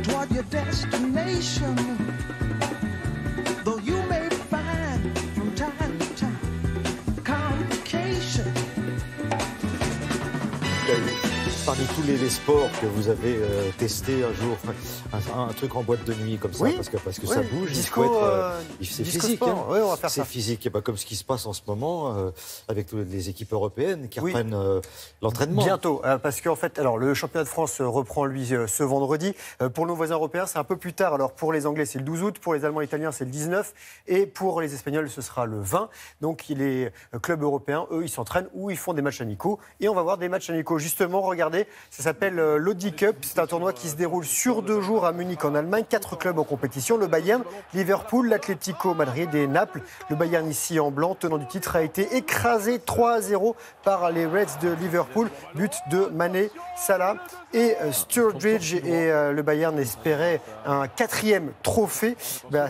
toward your destination. Though you may find from time to time complications. Parmi tous les sports que vous avez testé un jour, un truc en boîte de nuit comme ça, oui, parce que ça bouge, disco, c'est physique. Hein. Oui, on va faire ça. C'est physique, comme ce qui se passe en ce moment avec toutes les équipes européennes qui reprennent l'entraînement. Bientôt, parce qu'en fait, alors, le championnat de France reprend lui ce vendredi. Pour nos voisins européens, c'est un peu plus tard. Alors pour les Anglais, c'est le 12 août, pour les Allemands et Italiens, c'est le 19, et pour les Espagnols, ce sera le 20. Donc les clubs européens, eux, ils s'entraînent ou ils font des matchs amicaux. Et on va voir des matchs amicaux. Justement, regardez, ça s'appelle l'Audi Cup. C'est un tournoi qui se déroule sur 2 jours à Munich en Allemagne. 4 clubs en compétition. Le Bayern, Liverpool, l'Atlético Madrid et Naples. Le Bayern ici en blanc, tenant du titre, a été écrasé 3-0 par les Reds de Liverpool. But de Mané, Salah et Sturridge. Et le Bayern espérait un 4e trophée.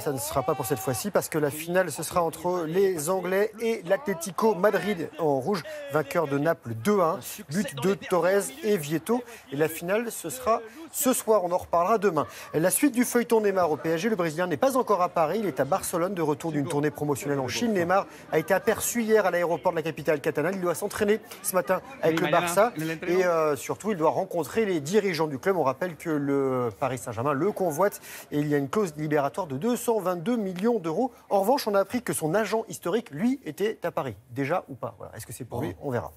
Ça ne sera pas pour cette fois-ci parce que la finale, ce sera entre les Anglais et l'Atlético Madrid en rouge. Vainqueur de Naples 2-1. But de Torres et Vieto. Et la finale, ce sera ce soir. On en reparlera demain. La suite du feuilleton Neymar au PSG. Le Brésilien n'est pas encore à Paris. Il est à Barcelone, de retour d'une tournée promotionnelle en Chine. Neymar a été aperçu hier à l'aéroport de la capitale catalane. Il doit s'entraîner ce matin avec le Barça. Et surtout, il doit rencontrer les dirigeants du club. On rappelle que le Paris Saint-Germain le convoite. Et il y a une clause libératoire de 222 millions d'euros. En revanche, on a appris que son agent historique, lui, était à Paris. Déjà ou pas. Voilà. Est-ce que c'est pour lui? On verra.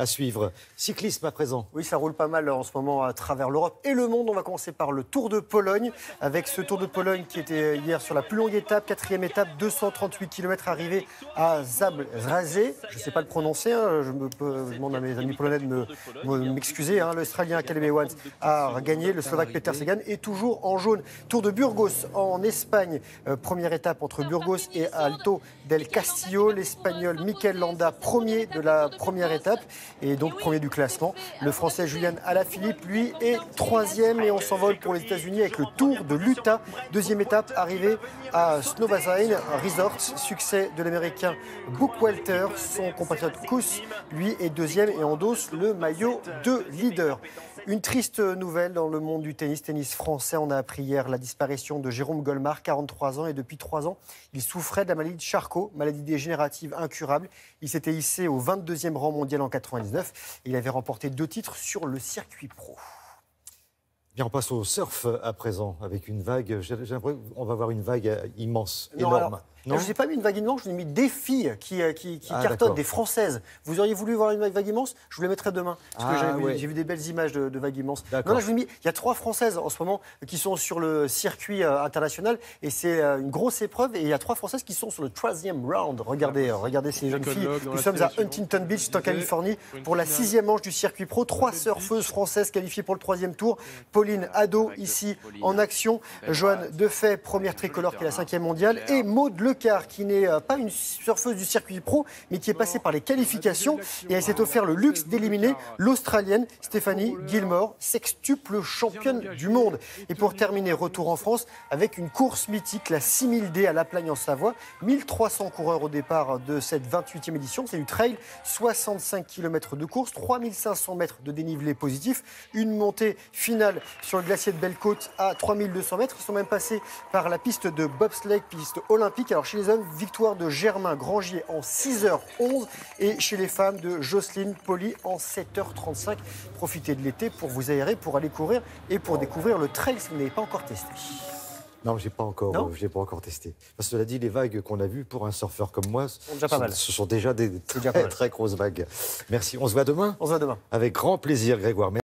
À suivre. Cyclisme à présent. Oui, ça roule pas mal en ce moment à travers l'Europe et le monde. On va commencer par le Tour de Pologne, avec ce Tour de Pologne qui était hier sur la plus longue étape, 4e étape, 238 km arrivé à Zabrze. Je ne sais pas le prononcer, hein. Je demande à mes amis polonais de m'excuser. Hein. L'Australien Caleb Ewan a gagné, le Slovaque Peter Sagan est toujours en jaune. Tour de Burgos en Espagne, première étape entre Burgos et Alto del Castillo. L'Espagnol Mikel Landa, premier de la première étape. Et donc premier du classement. Le Français Julian Alaphilippe, lui, est 3e et on s'envole pour les États-Unis avec le Tour de l'Utah. 2e étape, arrivée à Snowmason Resort. Succès de l'Américain Bookwalter. Son compatriote Kuss, lui, est 2e et endosse le maillot de leader. Une triste nouvelle dans le monde du tennis français. On a appris hier la disparition de Jérôme Golmar, 43 ans, et depuis 3 ans, il souffrait de la maladie de Charcot, maladie dégénérative incurable. Il s'était hissé au 22e rang mondial en 99 et il avait remporté 2 titres sur le circuit pro. Bien, on passe au surf à présent, avec une vague. J'ai l'impression qu'on va avoir une vague immense, Non, énorme. alors, je n'ai pas mis une vague immense, je vous ai mis des filles qui cartonnent, des Françaises. Vous auriez voulu voir une vague immense? Je vous les mettrai demain. Parce que j'ai vu des belles images de vagues immenses. Non, je vous ai mis, il y a 3 Françaises en ce moment qui sont sur le circuit international. Et c'est une grosse épreuve. Et il y a 3 Françaises qui sont sur le 3e round. Regardez ces jeunes filles. Nous sommes à Huntington Beach, en Californie, pour la 6e manche du circuit pro. 3 surfeuses françaises qualifiées pour le 3e tour. Pauline Hadot, ici, en action. Joanne Defay, première tricolore, qui est la 5e mondiale. Et Maude Lecard, qui n'est pas une surfeuse du circuit pro, mais qui est passée par les qualifications. Et elle s'est offert le luxe d'éliminer l'Australienne Stéphanie Gilmore, sextuple championne du monde. Et pour terminer, retour en France avec une course mythique, la 6000D à La Plagne en Savoie. 1300 coureurs au départ de cette 28e édition. C'est du trail, 65 km de course, 3500 mètres de dénivelé positif. Une montée finale sur le glacier de Belle-Côte à 3200 mètres. Ils sont même passés par la piste de bobsleigh, piste olympique. Alors chez les hommes, victoire de Germain Grangier en 6h11 et chez les femmes de Jocelyne Poli en 7h35. Profitez de l'été pour vous aérer, pour aller courir et pour découvrir le trail si vous n'avez pas encore testé. Non, je n'ai pas encore testé. Parce que cela dit, les vagues qu'on a vues pour un surfeur comme moi, ce sont déjà des très grosses vagues. Merci. On se voit demain. On se voit demain. Avec grand plaisir, Grégoire. Merci.